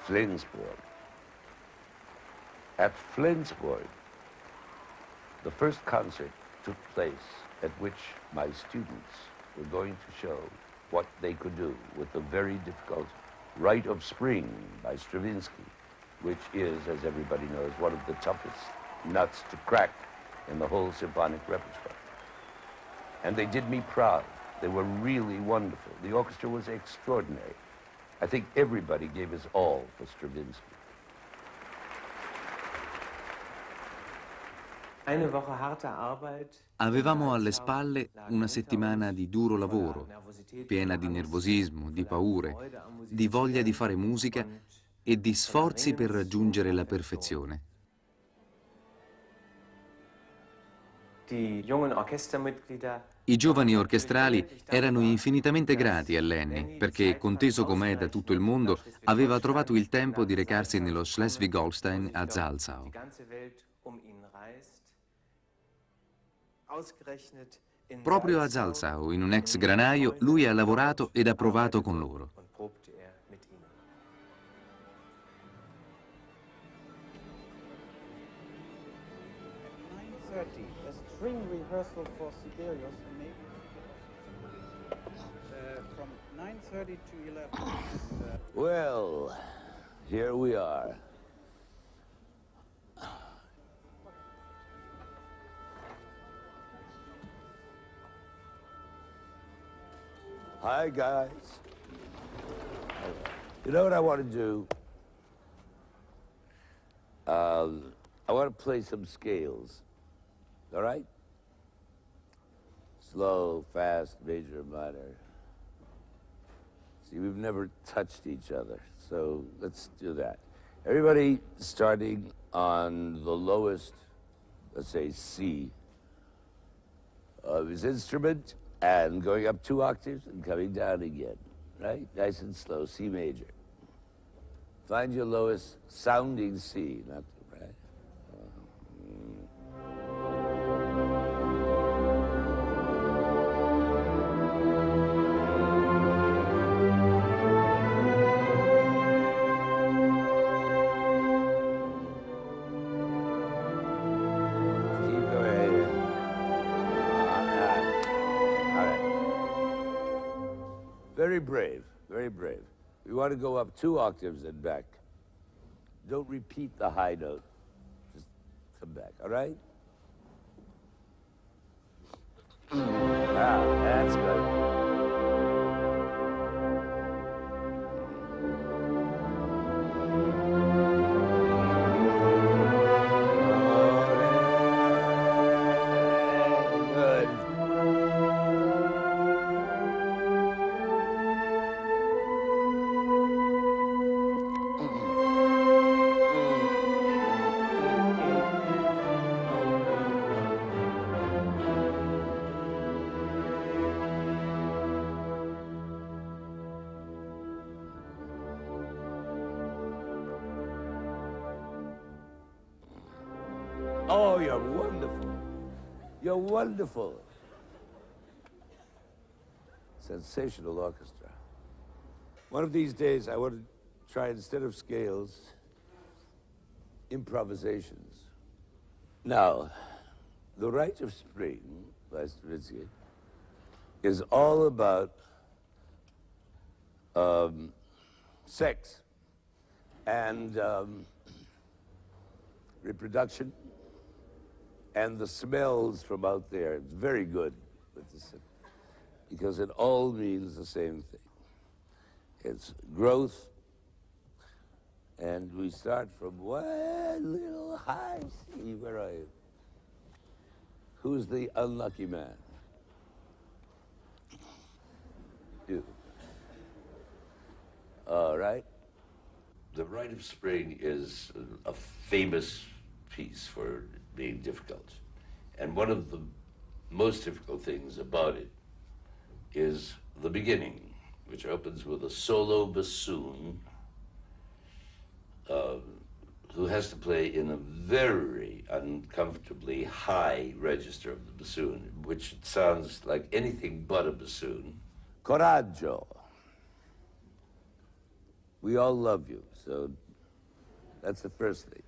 Flensburg. At Flensburg, the first concert took place at which my students were going to show what they could do with the very difficult Rite of Spring by Stravinsky, which is, as everybody knows, one of the toughest nuts to crack in the whole symphonic repertoire. And they did me proud. They were really wonderful. The orchestra was extraordinary. I think everybody gave his all for Stravinsky. Avevamo alle spalle una settimana di duro lavoro, piena di nervosismo, di paure, di voglia di fare musica e di sforzi per raggiungere la perfezione. I giovani orchestrali erano infinitamente grati a Lenny perché, conteso com'è da tutto il mondo, aveva trovato il tempo di recarsi nello Schleswig-Holstein a Salzau. Proprio a Salzau, in un ex granaio, lui ha lavorato ed ha provato con loro. String rehearsal for Sibelius and maybe from 9:30 to 11. Well, here we are. Hi, guys. You know what I want to do? I want to play some scales. All right? Slow, fast, major, minor. See, we've never touched each other, so let's do that. Everybody starting on the lowest, let's say C, of his instrument, and going up 2 octaves and coming down again, right? Nice and slow, C major. Find your lowest sounding C, not the, right? Very brave, very brave. We want to go up 2 octaves and back. Don't repeat the high note. Just come back, all right? That's good. Oh, you're wonderful. You're wonderful. Sensational orchestra. One of these days, I want to try, instead of scales, improvisations. Now, The Rite of Spring by Stravinsky is all about sex and reproduction and the smells from out there. It's very good with this, because it all means the same thing. It's growth, and we start from one little high C. Where are you? Who's the unlucky man? You. All right. The Rite of Spring is a famous piece for being difficult. And one of the most difficult things about it is the beginning, which opens with a solo bassoon who has to play in a very uncomfortably high register of the bassoon, which sounds like anything but a bassoon. Coraggio. We all love you, so that's the first thing.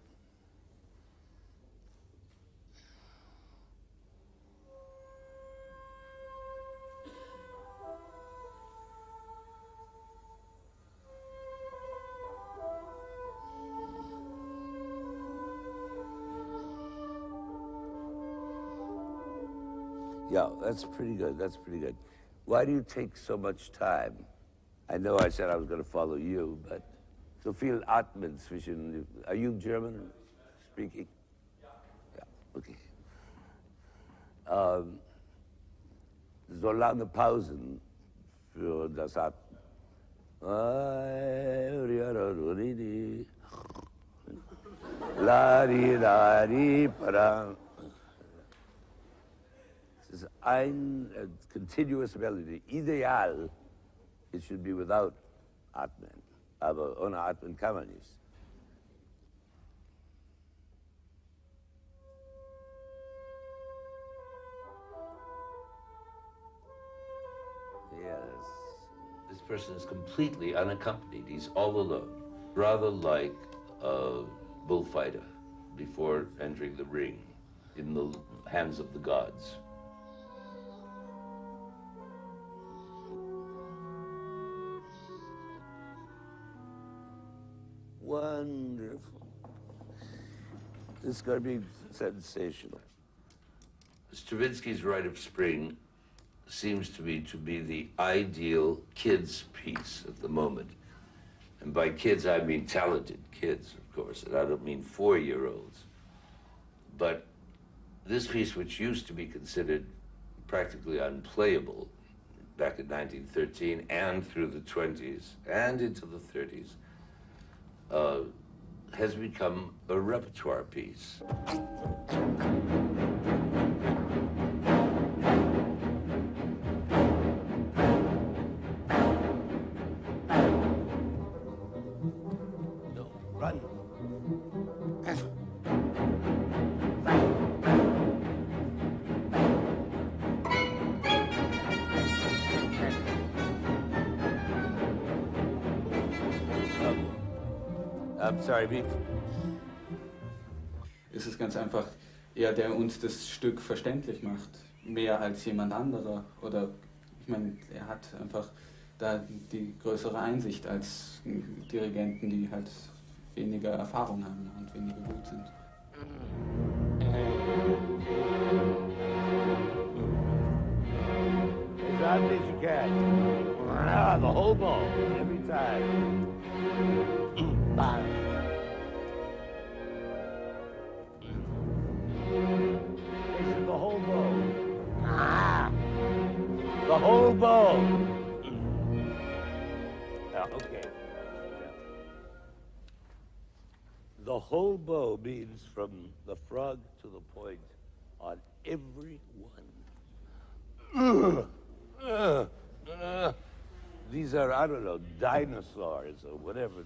Yeah, that's pretty good. That's pretty good. Why do you take so much time? I know I said I was going to follow you, but so viel atmen zwischen. Are you German speaking? Yeah. Okay. So lange Pausen für das Atmen. La di da di para. It's a continuous melody. Ideal, it should be without Atmen. Aber ohne Atmen kann man nicht. Yes. This person is completely unaccompanied. He's all alone. Rather like a bullfighter before entering the ring in the hands of the gods. Wonderful. This is going to be sensational. Stravinsky's Rite of Spring seems to me to be the ideal kids' piece at the moment. And by kids, I mean talented kids, of course, and I don't mean 4-year-olds. But this piece, which used to be considered practically unplayable back in 1913 and through the 20s and into the 30s, has become a repertoire piece. No, run. I'm sorry, Beat. Es ist ganz einfach er, der uns das Stück verständlich macht, mehr als jemand anderer. Oder ich meine, er hat einfach da die größere Einsicht als Dirigenten, die halt weniger Erfahrung haben und weniger gut sind. As hard as you can. Ah, the whole ball, every time. Bang. This is the whole bow. Ah! The whole bow. Yeah, okay. Yeah. The whole bow means from the frog to the point on every one. These are, I don't know, dinosaurs or whatever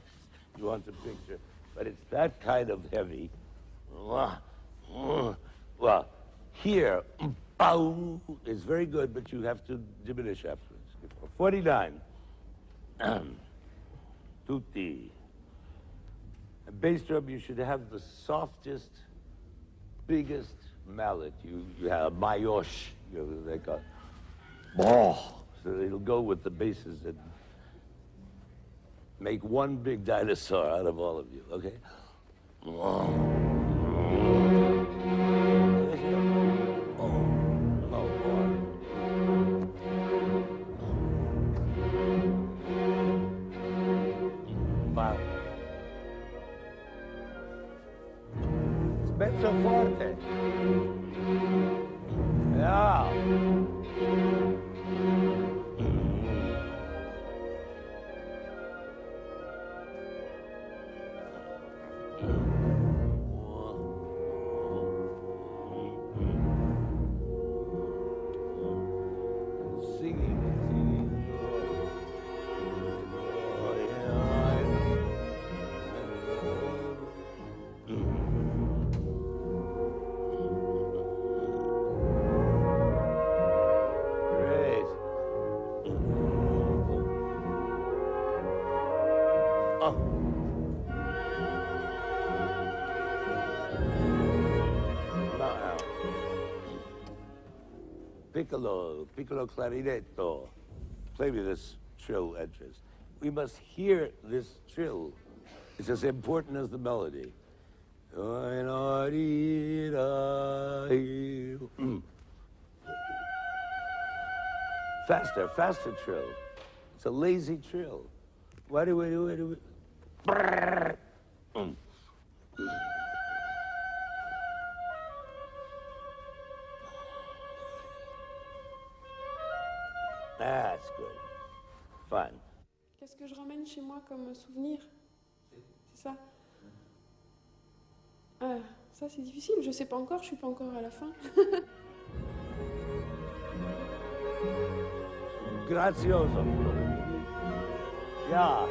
you want to picture, but it's that kind of heavy. Well, here, bow is very good, but you have to diminish afterwards. 49. Tutti. A bass drum, you should have the softest, biggest mallet. You have a mayosh, like a ball. So it'll go with the basses and make one big dinosaur out of all of you, okay? Mezzo forte. Yeah. piccolo, piccolo clarinetto. Play me this trill entrance. We must hear this trill. It's as important as the melody. Faster, faster trill. It's a lazy trill. Why do we do it? That's good. Fun. Qu'est-ce que je ramène chez moi comme souvenir? C'est ça? Ça c'est difficile, je sais pas encore, je suis pas encore à la fin. Grazioso. Yeah.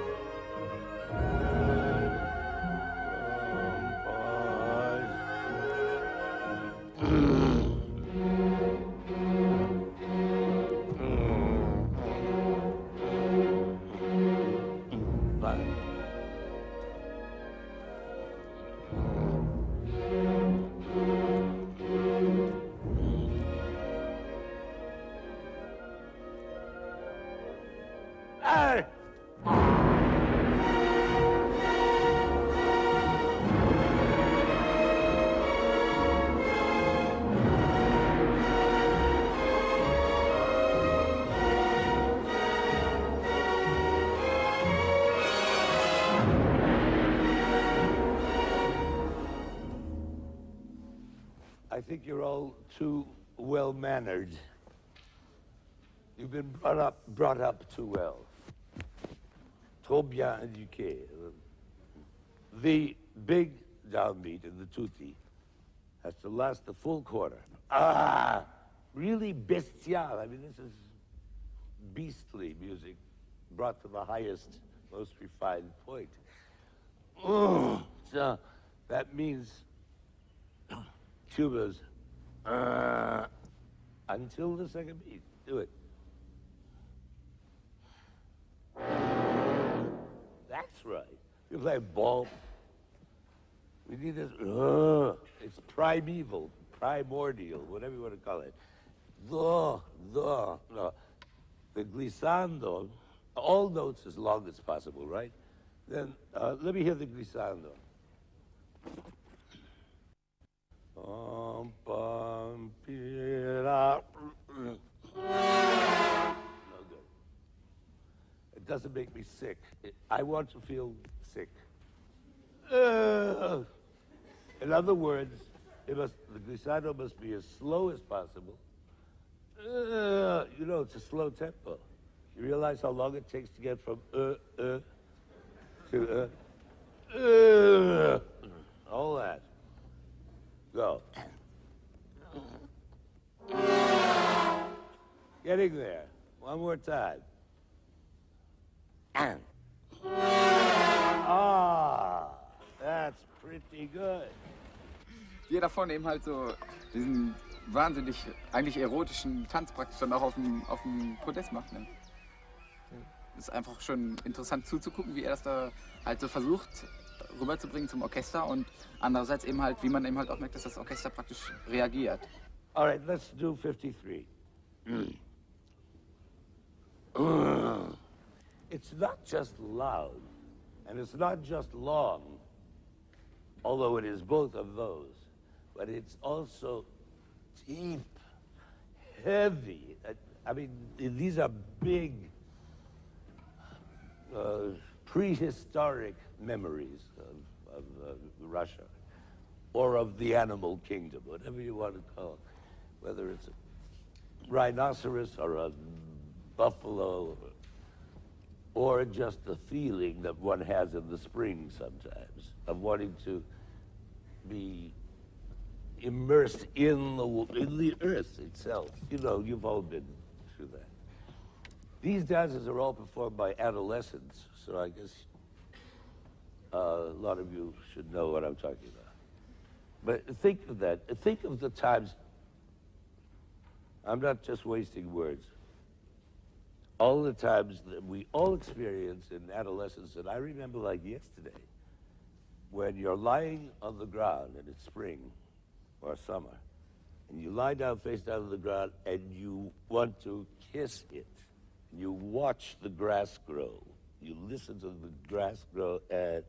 I think you're all too well-mannered. You've been brought up too well. Trop bien éduqué. The big downbeat in the tutti has to last the full quarter. Ah, really bestial. I mean, this is beastly music brought to the highest, most refined point. So that means tubas until the second beat. Do it. That's right. You play ball. We need this. It's primeval, primordial, whatever you want to call it. The glissando, all notes as long as possible, right? Then let me hear the glissando. No good. It doesn't make me sick. I want to feel sick. In other words, the glissando must be as slow as possible. You know, it's a slow tempo. You realize how long it takes to get from to all that. Go. Getting there. One more time. That's pretty good. Wie er da vorne eben halt so diesen wahnsinnig, eigentlich erotischen Tanz praktisch dann auch auf dem Podest macht. Ne? Das ist einfach schon interessant zuzugucken, wie er das da halt so versucht rüberzubringen zum Orchester und andererseits eben halt, wie man eben halt auch merkt, dass das Orchester praktisch reagiert. All right, let's do 53. It's not just loud, and it's not just long, although it is both of those, but it's also deep, heavy. I mean, these are big, prehistoric memories of Russia, or of the animal kingdom, whatever you want to call it, whether it's a rhinoceros or a buffalo, or just the feeling that one has in the spring sometimes, of wanting to be immersed in the earth itself. You know, you've all been through that. These dances are all performed by adolescents, so I guess a lot of you should know what I'm talking about. But think of that. Think of the times. I'm not just wasting words. All the times that we all experience in adolescence, and I remember like yesterday, when you're lying on the ground and it's spring or summer, and you lie down face down on the ground and you want to kiss it. You watch the grass grow. You listen to the grass grow, and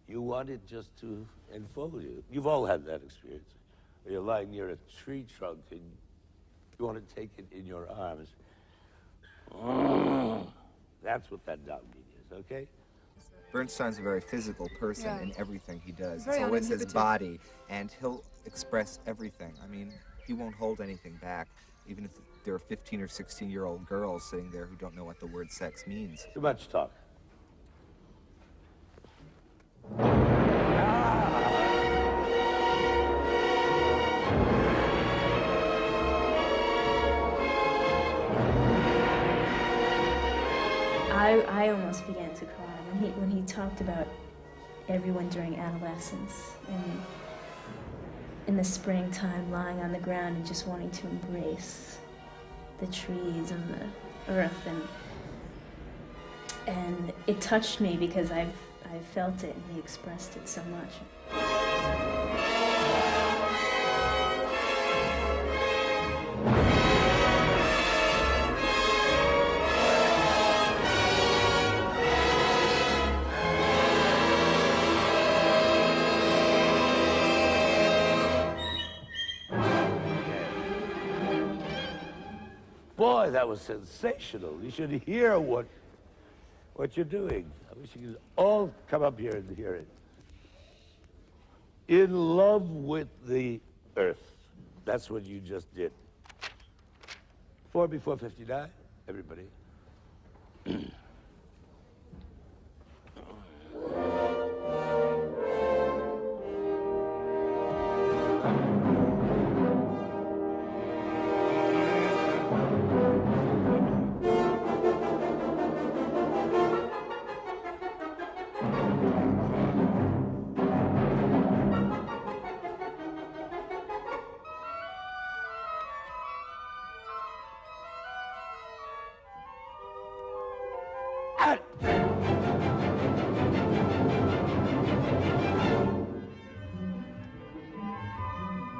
you want it just to enfold you. You've all had that experience. You're lying near a tree trunk and you want to take it in your arms. That's what that downbeat is, okay? Bernstein's a very physical person in everything he does. Very It's always his uninhibited. body, and he'll express everything. I mean, he won't hold anything back, even if there are 15 or 16-year-old girls sitting there who don't know what the word sex means. Too much talk. I almost began to cry when he talked about everyone during adolescence and in the springtime lying on the ground and just wanting to embrace the trees and the earth, and it touched me because I've felt it and he expressed it so much. Boy, that was sensational. You should hear what you're doing. I wish you could all come up here and hear it. In love with the earth. That's what you just did. 4 before 59, everybody.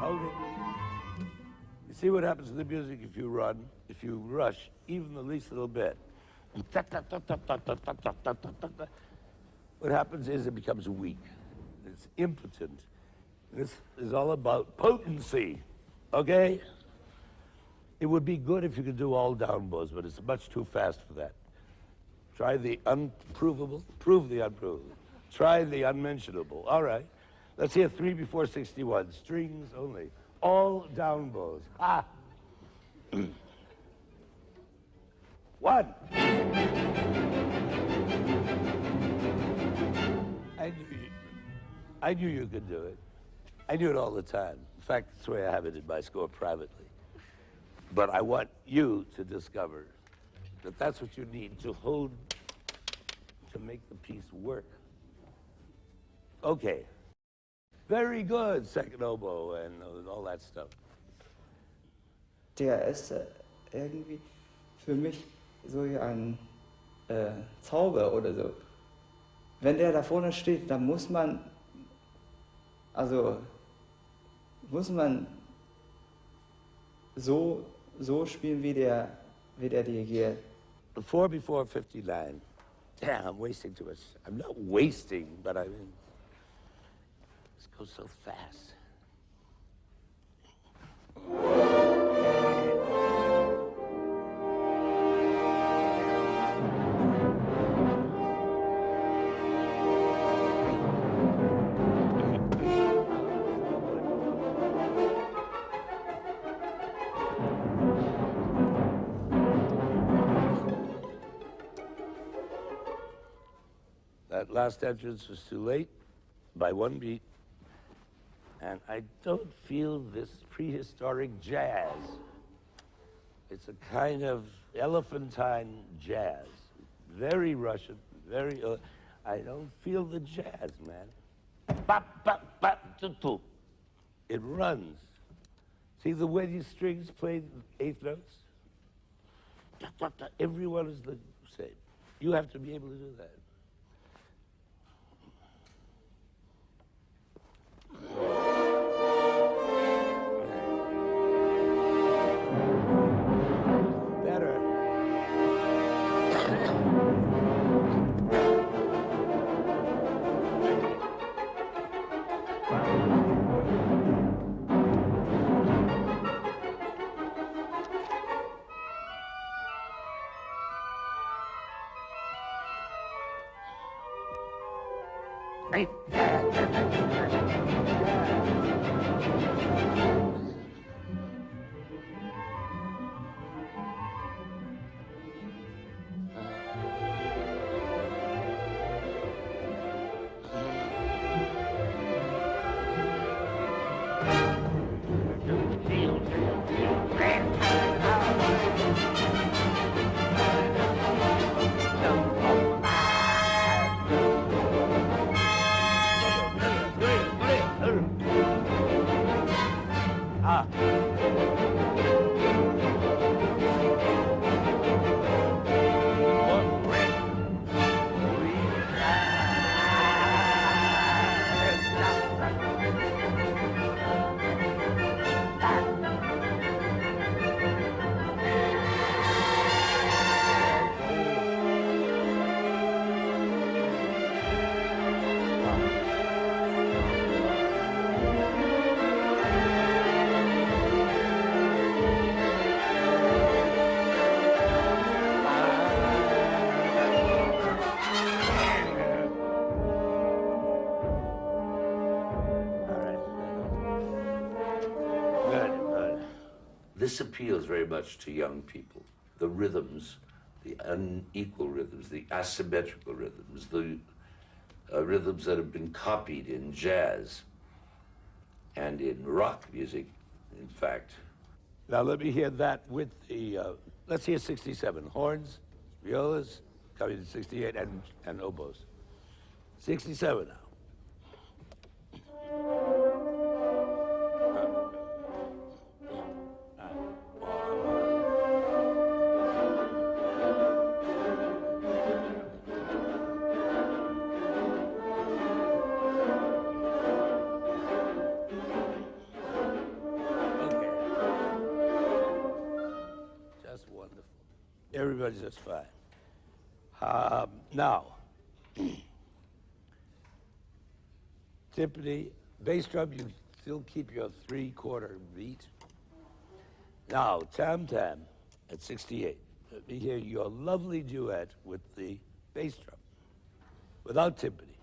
Hold it. You see what happens to the music if you run, if you rush, even the least little bit. What happens is it becomes weak. It's impotent. This is all about potency, okay? It would be good if you could do all down bows, but it's much too fast for that. Try the unprovable, prove the unprovable. Try the unmentionable. All right. Let's hear 3 before 61. Strings only. All down bows. Ah. 1. I knew you could do it. I knew it all the time. In fact, that's the way I have it in my score privately. But I want you to discover that that's what you need to hold, to make the piece work. Okay. Very good, second oboe and all that stuff. Der ist irgendwie für mich so wie ein Zauber oder so. Wenn der da vorne steht, dann muss man so spielen, wie der dirigiert. 4 before 59. Damn, I'm wasting too much. I'm not wasting, but I mean, this goes so fast. That last entrance was too late by 1 beat. And I don't feel this prehistoric jazz. It's a kind of elephantine jazz. Very Russian, very... I don't feel the jazz, man. Bop, bop, bop, tu. It runs. See the way these strings play 8th notes? Everyone is the same. You have to be able to do that. This appeals very much to young people. The rhythms, the unequal rhythms, the asymmetrical rhythms, the rhythms that have been copied in jazz and in rock music, in fact. Now let me hear that with the, let's hear 67. Horns, violas, coming to 68, and oboes. 67 now. Everybody's just fine. Now, timpani, bass drum, you still keep your 3/4 beat. Now, tam-tam at 68. Let me hear your lovely duet with the bass drum, without timpani.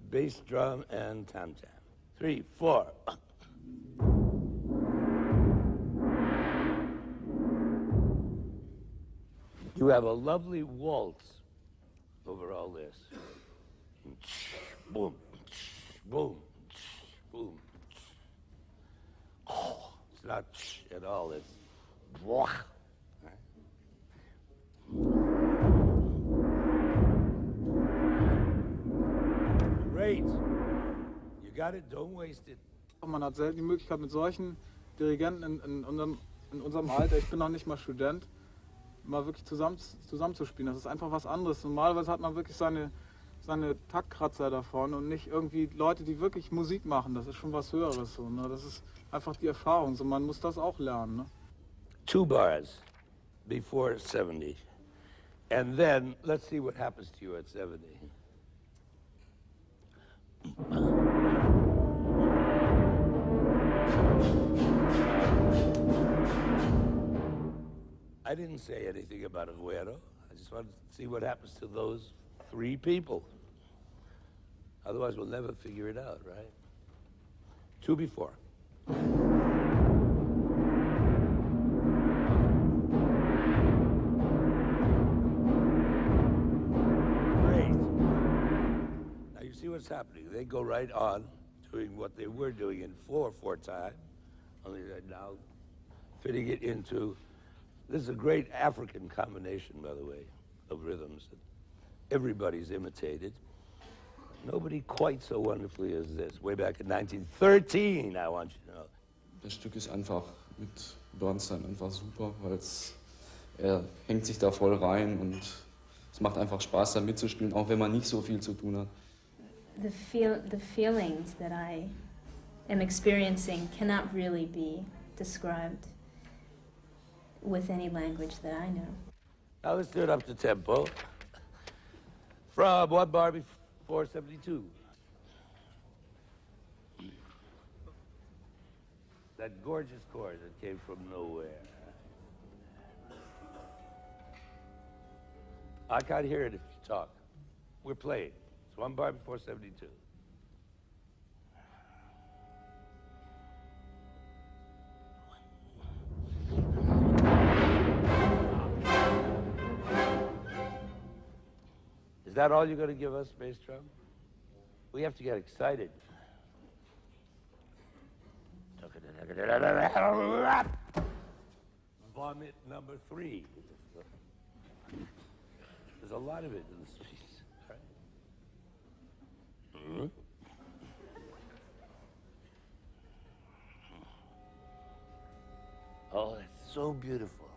Bass drum and tam-tam. 3, 4. You have a lovely waltz over all this. Boom, boom, boom. Oh, it's not at all, it's Great. You got it, don't waste it. Man hat selten die Möglichkeit mit solchen Dirigenten in unserem Alter, ich bin noch nicht mal Student, mal wirklich zusammenzuspielen. Das ist einfach was anderes. Normalerweise hat man wirklich seine Taktkratzer davon und nicht irgendwie Leute, die wirklich Musik machen. Das ist schon was Höheres. So, ne? Das ist einfach die Erfahrung. So, man muss das auch lernen. Ne? 2 bars before 70. And then, let's see what happens to you at 70. I didn't say anything about Aguero. I just wanted to see what happens to those 3 people. Otherwise, we'll never figure it out, right? 2 before. Great. Now you see what's happening. They go right on doing what they were doing in 4/4 time, only they're now fitting it into. This is a great African combination, by the way, of rhythms that everybody's imitated. Nobody quite so wonderfully as this. Way back in 1913, I want you to know. Das Stück ist einfach mit Bernstein einfach super, weil er hängt sich da voll rein und es macht einfach Spaß, da mitzuspielen, auch wenn man nicht so viel zu tun hat. The feelings that I am experiencing cannot really be described with any language that I know. Now let's do it up to tempo. From 1 bar before 72. That gorgeous chord that came from nowhere. I can't hear it if you talk. We're playing. It's one bar before 72. Is that all you're going to give us, bass drum? We have to get excited. Vomit number 3. There's a lot of it in this piece. Right? Oh, it's so beautiful.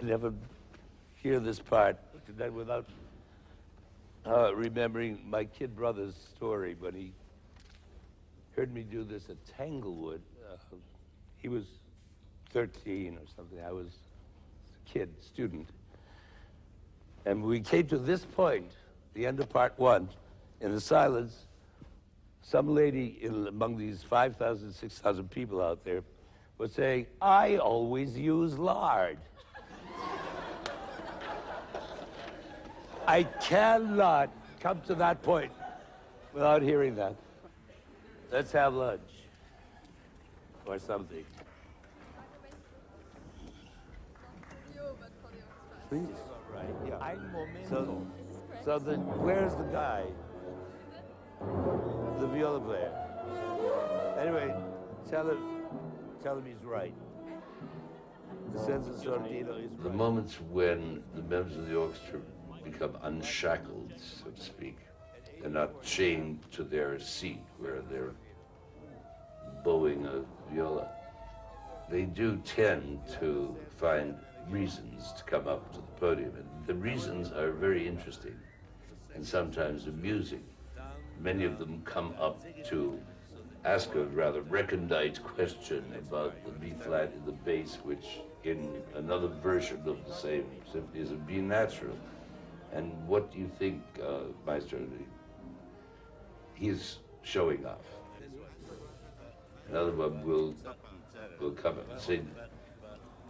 Never hear this part without remembering my kid brother's story when he heard me do this at Tanglewood. He was 13 or something. I was a kid, student. And we came to this point, the end of part 1, in the silence, some lady among these 5,000, 6,000 people out there was saying, "I always use lard." I cannot come to that point without hearing that. Let's have lunch or something. Please. Right. Yeah. So where's the guy? The viola player. Anyway, tell him he's right. The sense of Sortino is right. The moments when the members of the orchestra become unshackled, so to speak, and not chained to their seat where they're bowing a viola. They do tend to find reasons to come up to the podium, and the reasons are very interesting and sometimes amusing. Many of them come up to ask a rather recondite question about the B-flat in the bass, which in another version of the same symphony is a B natural. And what do you think, Maestro? He's showing off. Another one will come up and say,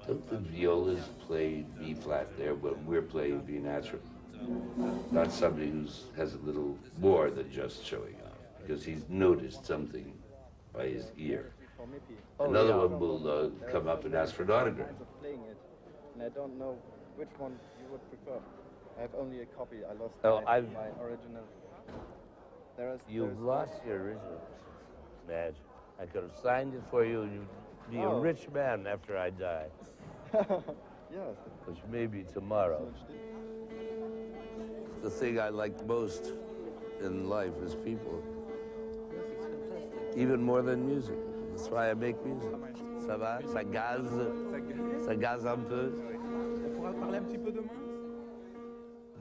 don't the violas play B-flat there when we're playing B natural? Not somebody who has a little more than just showing off, because he's noticed something by his ear. Another one will come up and ask for an autograph. And I don't know which one you would prefer. I have only a copy. I lost my original. You've lost your original, Madge. I could have signed it for you, and you'd be a rich man after I die. Yes. Which may be tomorrow. The thing I like most in life is people. Even more than music. That's why I make music. Ça va? Ça gaze un peu?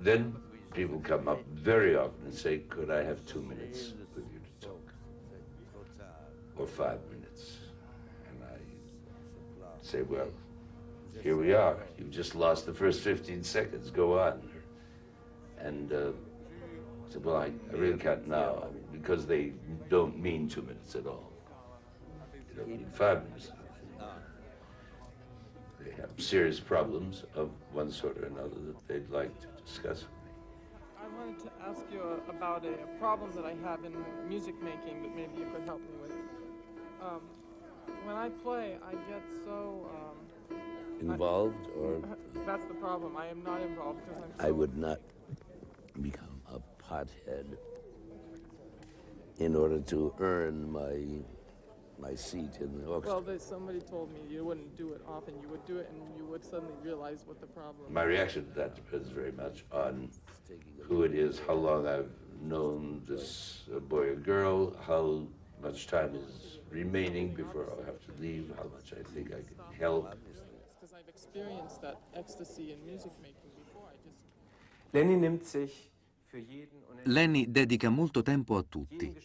Then people come up very often and say, could I have 2 minutes with you to talk? Or 5 minutes. And I say, well, here we are. You've just lost the first 15 seconds. Go on. And I said, well, I really can't now, because they don't mean 2 minutes at all. They don't mean 5 minutes. they have serious problems of one sort or another that they'd like to discuss with me. I wanted to ask you about a problem that I have in music making that maybe you could help me with. When I play, I get so... Involved, or... That's the problem. I am not involved because I'm so... I would not become a pothead in order to earn my seat in the orchestra. Well, somebody told me you wouldn't do it often. You would do it and you would suddenly realize what the problem is. My reaction to that depends very much on who it is, how long I've known this boy or girl, how much time is remaining before I'll have to leave, how much I think I can help. Because I've experienced that ecstasy in music making before. Lenny nimmt sich für jeden Lenny dedica molto tempo a tutti.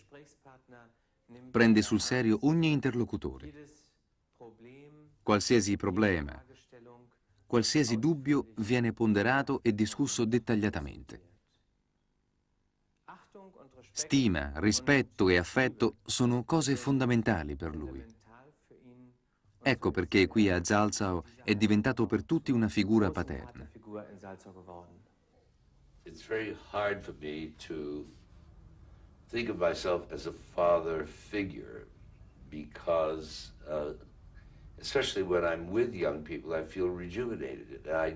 Prende sul serio ogni interlocutore. Qualsiasi problema, qualsiasi dubbio viene ponderato e discusso dettagliatamente. Stima, rispetto e affetto sono cose fondamentali per lui. Ecco perché qui a Salzau è diventato per tutti una figura paterna. It's very hard for me to think of myself as a father figure because, especially when I'm with young people, I feel rejuvenated. I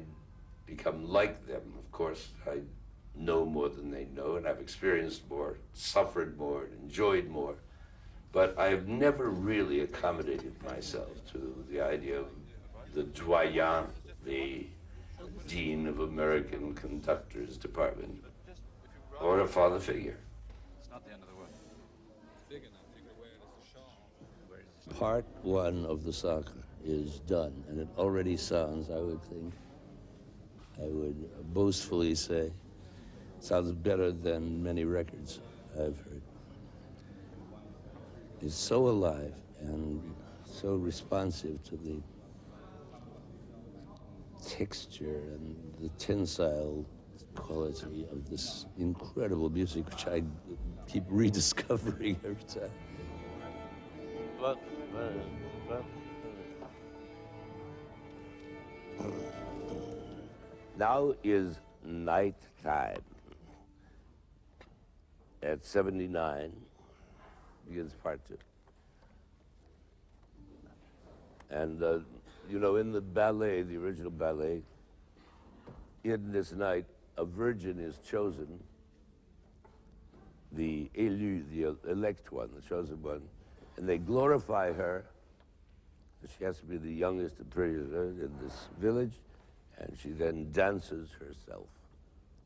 become like them. Of course, I know more than they know, and I've experienced more, suffered more, enjoyed more. But I've never really accommodated myself to the idea of the doyen, the Dean of American Conductors Department, or a father figure. Part one of the soccer is done, and it already sounds, I would think, I would boastfully say, sounds better than many records I've heard. It's so alive and so responsive to the texture and the tensile quality of this incredible music, which I keep rediscovering every time. Now is night time. At 79 begins part two. And you know, in the ballet, the original ballet, in this night, a virgin is chosen, the élu, the elect one, the chosen one, and they glorify her. She has to be the youngest and prettiest in this village, and she then dances herself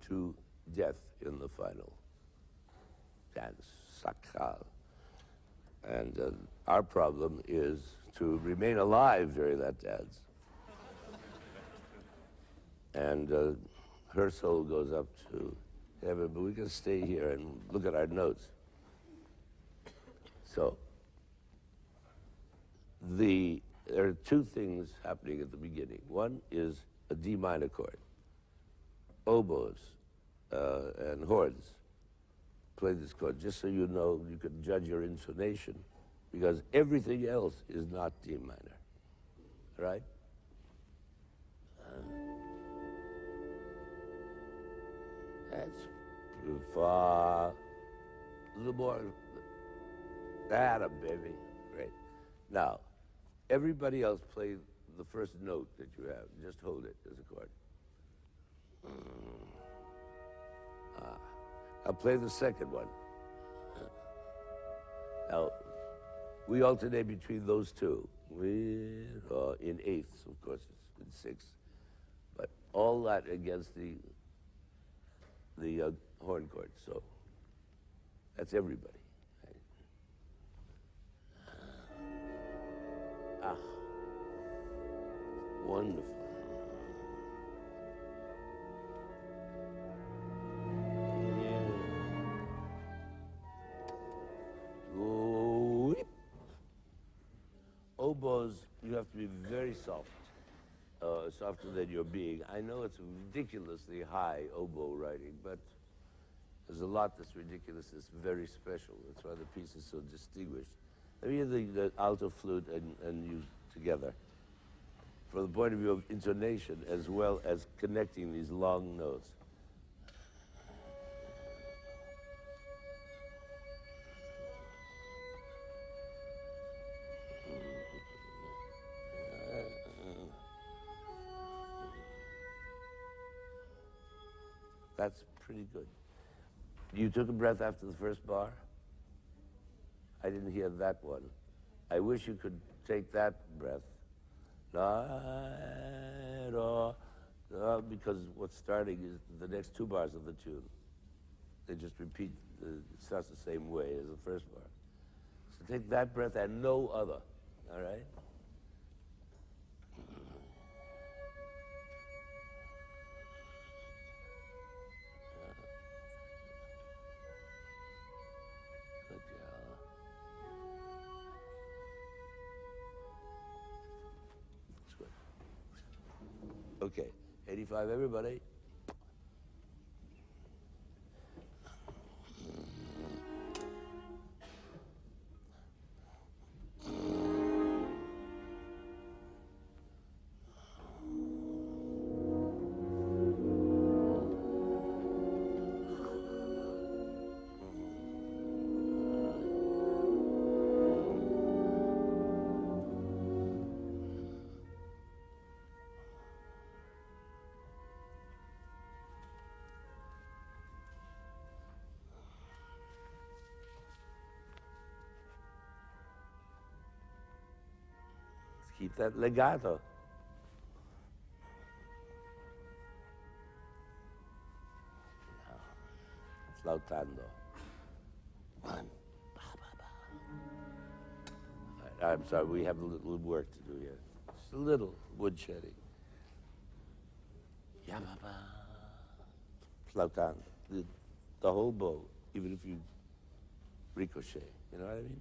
to death in the final dance, sacral. And our problem is to remain alive during that dance. And her soul goes up to heaven, but we can stay here and look at our notes. So, there are two things happening at the beginning. One is a D minor chord. Oboes and horns play this chord, just so you know, you can judge your intonation, because everything else is not D minor, right? That's far, a little more, that baby, great. Now, everybody else play the first note that you have, just hold it as a chord. I'll play the second one. Now, we alternate between those two. In eighths, of course, it's in sixths. But all that against the horn chord, so that's everybody. Ah, wonderful. Oboes, you have to be very soft, softer than you're being. I know it's ridiculously high oboe writing, but there's a lot that's ridiculous, that's very special. That's why the piece is so distinguished. Let me hear the alto flute and you together. from the point of view of intonation as well as connecting these long notes. That's pretty good. You took a breath after the first bar? I didn't hear that one. I wish you could take that breath. Because what's starting is the next two bars of the tune. They just repeat, it starts the same way as the first bar. So take that breath and no other, all right? Okay, 85, everybody. Keep that legato. Now, flautando. One. Ba, ba, ba. All right, I'm sorry, we have a little work to do here. Just a little woodshedding. Ya, ba, ba. Flautando. The whole bow, even if you ricochet. You know what I mean?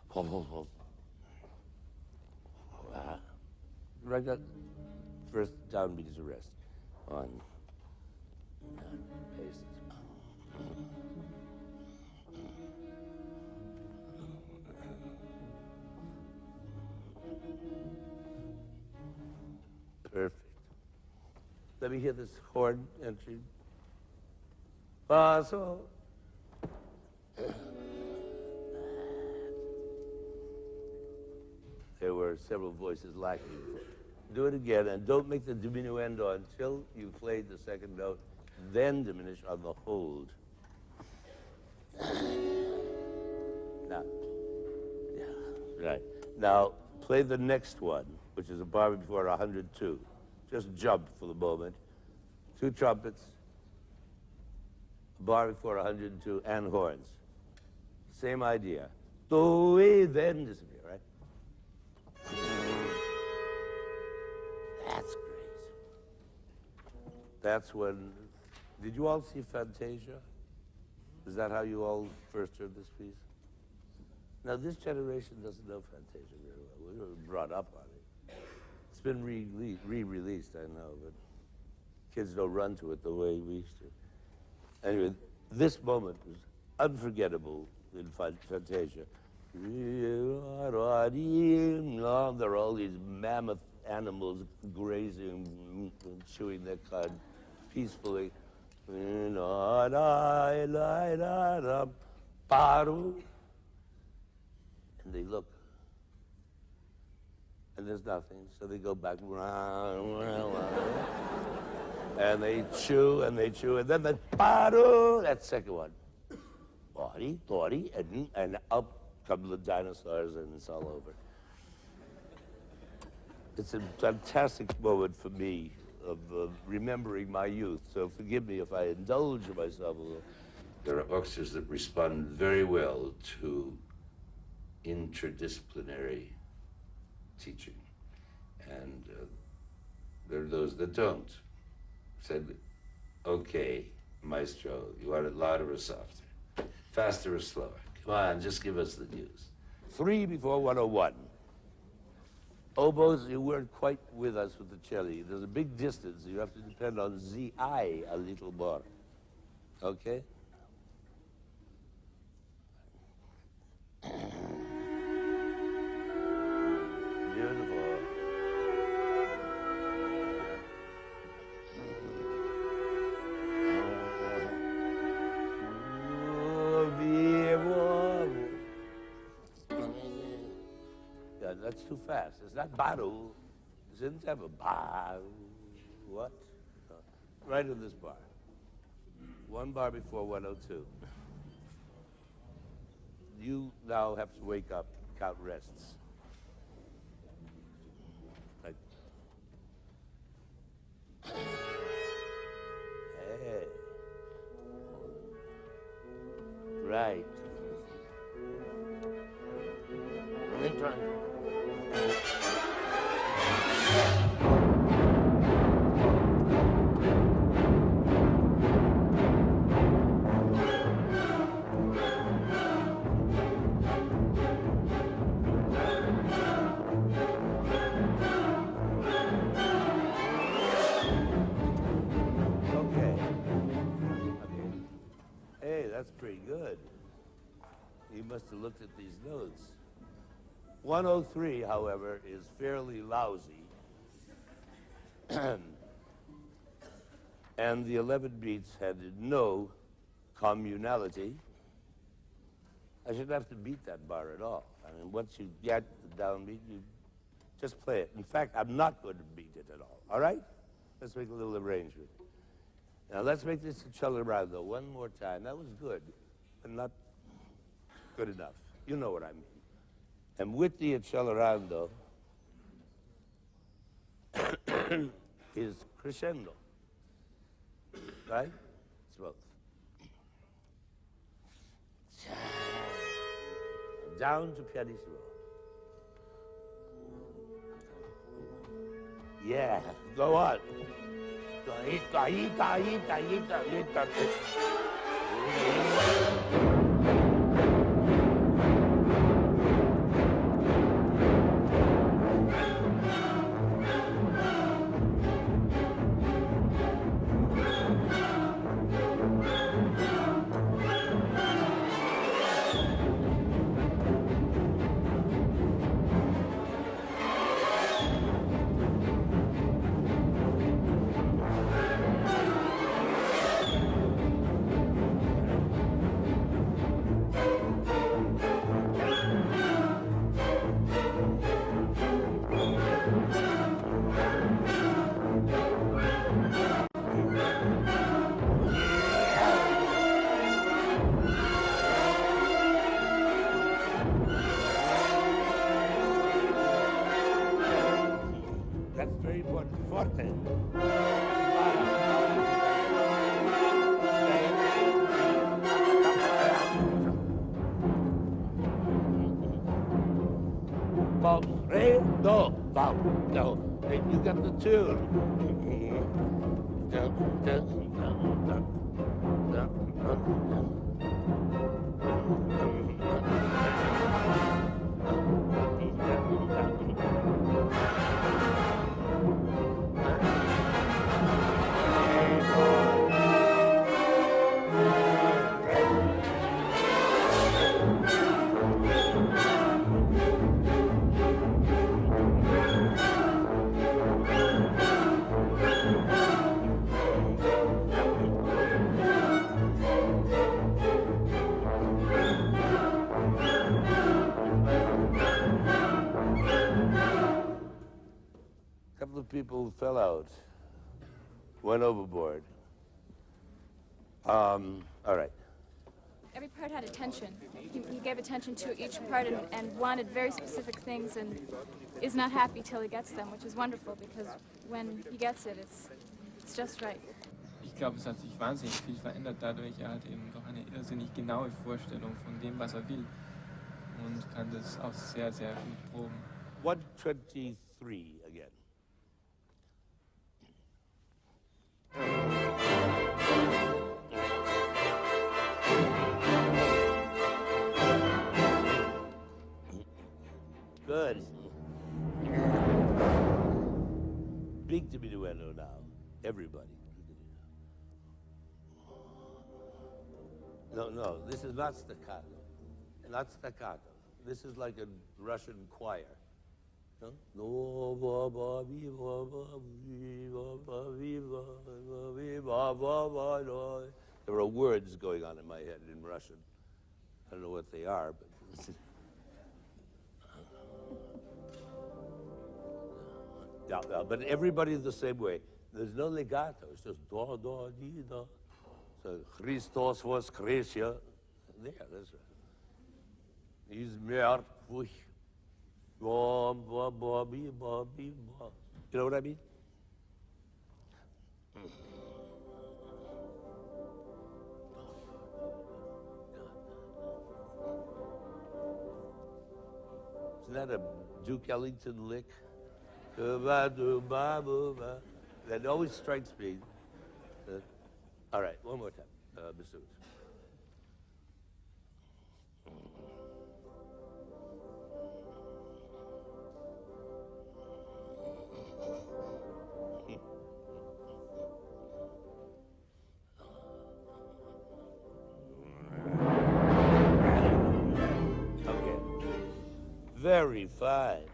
Ho, ho, ho. Right, that first downbeat is a rest. On. Pace. Perfect. Let me hear this horn entry. Paso. There were several voices lacking. Do it again, and don't make the diminuendo until you've played the second note, then diminish on the hold. Now, yeah, right. Now, play the next one, which is a bar before 102. Just jump for the moment. Two trumpets, a bar before 102, and horns. Same idea. Then disappear, right? That's great. That's when, did you all see Fantasia? Is that how you all first heard this piece? Now, this generation doesn't know Fantasia very well. We were brought up on it. It's been re-released, I know, but kids don't run to it the way we used to. Anyway, this moment was unforgettable in Fantasia. There are all these mammoth animals grazing and chewing their cud peacefully. And they look, and there's nothing, so they go back, and they chew, and then the paru, that second one, and up come the dinosaurs, and it's all over. It's a fantastic moment for me of remembering my youth, so forgive me if I indulge myself a little. There are orchestras that respond very well to interdisciplinary teaching, and there are those that don't. Said, okay, maestro, you want it louder or softer, faster or slower? Come on, just give us the news. 3 before 101. Oboes, you weren't quite with us with the cello. There's a big distance. You have to depend on ZI a little more. Okay? Beautiful. Yeah, that's too fast. It's not baru. It doesn't have a baru. What? No. Right in this bar. One bar before 102. You now have to wake up, count rests. Like, hey. Right. That's pretty good. You must have looked at these notes. 103, however, is fairly lousy. And the 11 beats had no communality. I shouldn't have to beat that bar at all. I mean, once you get the downbeat, you just play it. In fact, I'm not going to beat it at all right? Let's make a little arrangement. Now, let's make this accelerando one more time. That was good, but not good enough. You know what I mean. And with the accelerando is crescendo, right? It's both. Down to pianissimo. Yeah, go on. You got the tune. People fell out, went overboard. All right. Every part had attention. He gave attention to each part and wanted very specific things and is not happy till he gets them, which is wonderful because when he gets it, it's just right. Ich glaube, es hat sich wahnsinnig viel verändert dadurch. Hat eben doch eine irrsinnig genaue Vorstellung von dem, was will und kann das auch sehr, sehr gut proben. 123 again. Good. Big diminuendo now. Everybody. No, this is not staccato. Not staccato. This is like a Russian choir. There are words going on in my head in Russian. I don't know what they are, but Yeah, but everybody the same way. There's no legato. It's just do, do, di, do. So Christos was Cretia. There, that's right. He's mертвый. Bom, bom, bom, bom, bom. You know what I mean? Isn't that a Duke Ellington lick? That always strikes me. All right, one more time, bassoons. Very fine.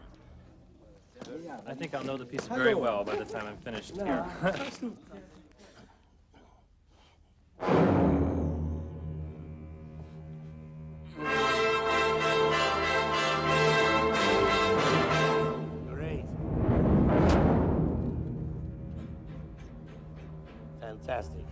I think I'll know the piece very well by the time I'm finished here. Great. Fantastic.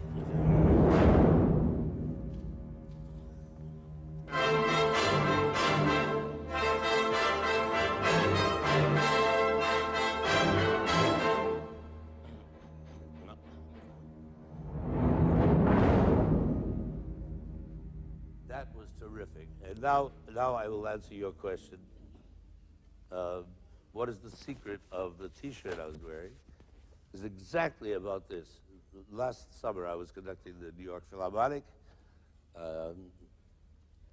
That was terrific. And now I will answer your question. What is the secret of the T-shirt I was wearing? Is exactly about this. Last summer I was conducting the New York Philharmonic.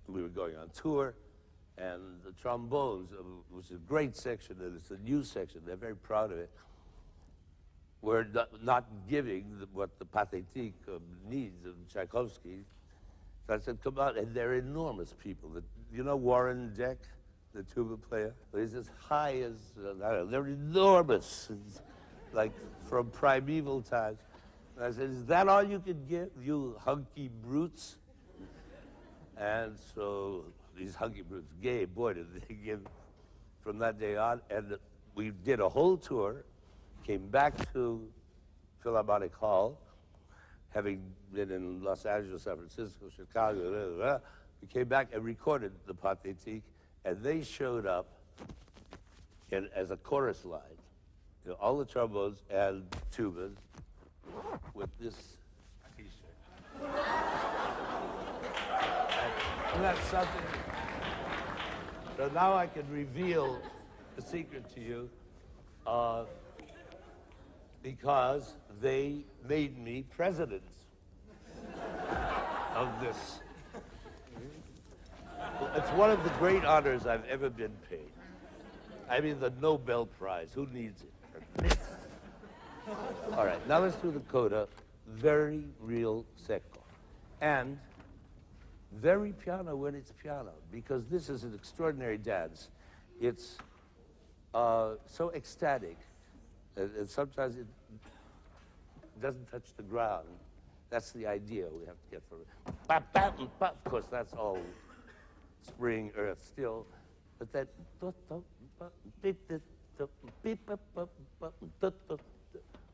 We were going on tour, and the trombones, which is a great section, and it's a new section, they're very proud of it, were not giving what the Pathétique needs of Tchaikovsky. So I said, come out, and they're enormous people. You know Warren Deck, the tuba player? He's as high as, I don't know, they're enormous, like from primeval times. And I said, is that all you could give, you hunky brutes? And so these hunky brutes, gay, boy, did they give from that day on. And we did a whole tour, came back to Philharmonic Hall, having been in Los Angeles, San Francisco, Chicago, blah, blah, blah. We came back and recorded the Pathétique, and they showed up as a chorus line. You know, all the trombones and tubas with this T-shirt. And that's something. So now I can reveal the secret to you, because they made me president of this. It's one of the great honors I've ever been paid. I mean, the Nobel Prize. Who needs it? All right, now let's do the coda. Very real secco. And very piano when it's piano, because this is an extraordinary dance. It's so ecstatic, and sometimes it doesn't touch the ground. That's the idea we have to get from it. Of course, that's all spring, earth still, but that,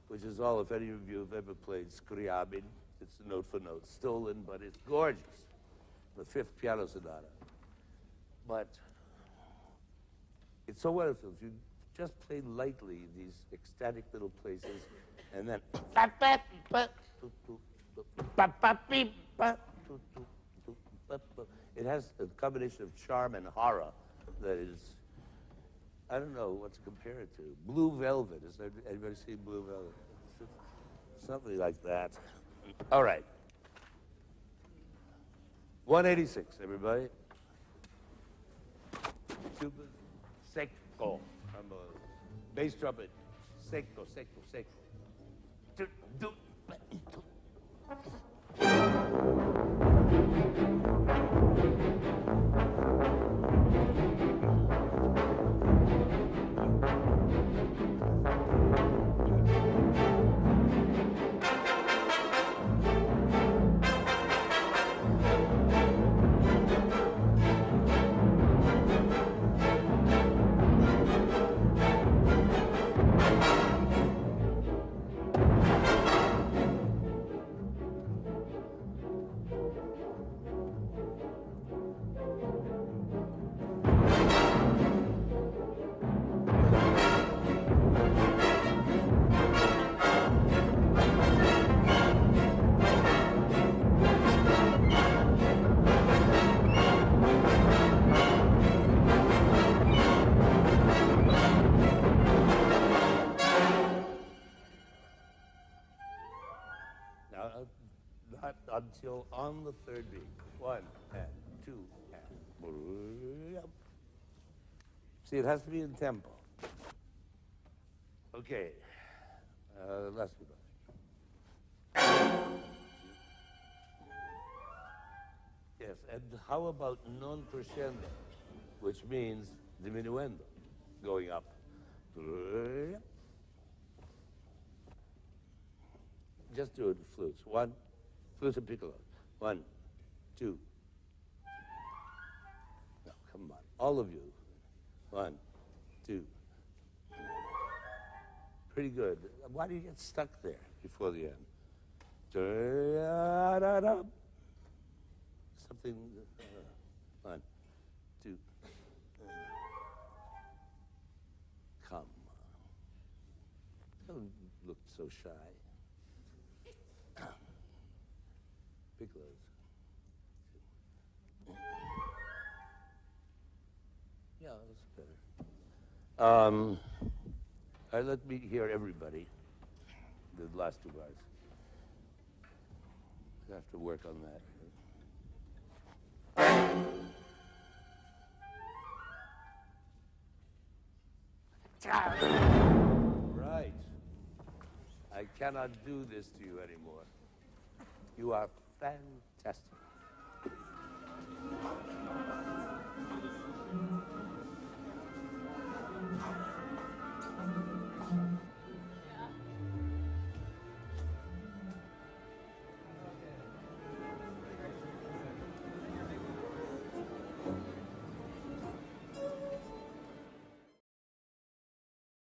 which is all, if any of you have ever played Scriabin, it's note for note, stolen, but it's gorgeous. The Fifth Piano Sonata. But it's so wonderful. If you just play lightly these ecstatic little places, and then it has a combination of charm and horror that is, I don't know what to compare it to. Blue Velvet. Has anybody seen Blue Velvet? Something like that. All right. 186, everybody. Tuba, secco. Bass trumpet, secco, secco, secco. until on the third beat. 1 and 2 and. See, it has to be in tempo. Okay. Last one. Yes, and how about non crescendo, which means diminuendo, going up. Just do it with flutes. 1, flute and piccolo. 1, 2. No, come on, all of you. 1, 2. Pretty good. Why do you get stuck there before the end? Something. 1, 2. Come on. Don't look so shy. Piccolos. Yeah, that's better. All right, let me hear everybody. The last 2 bars. I have to work on that. Right. I cannot do this to you anymore. You are fantastic.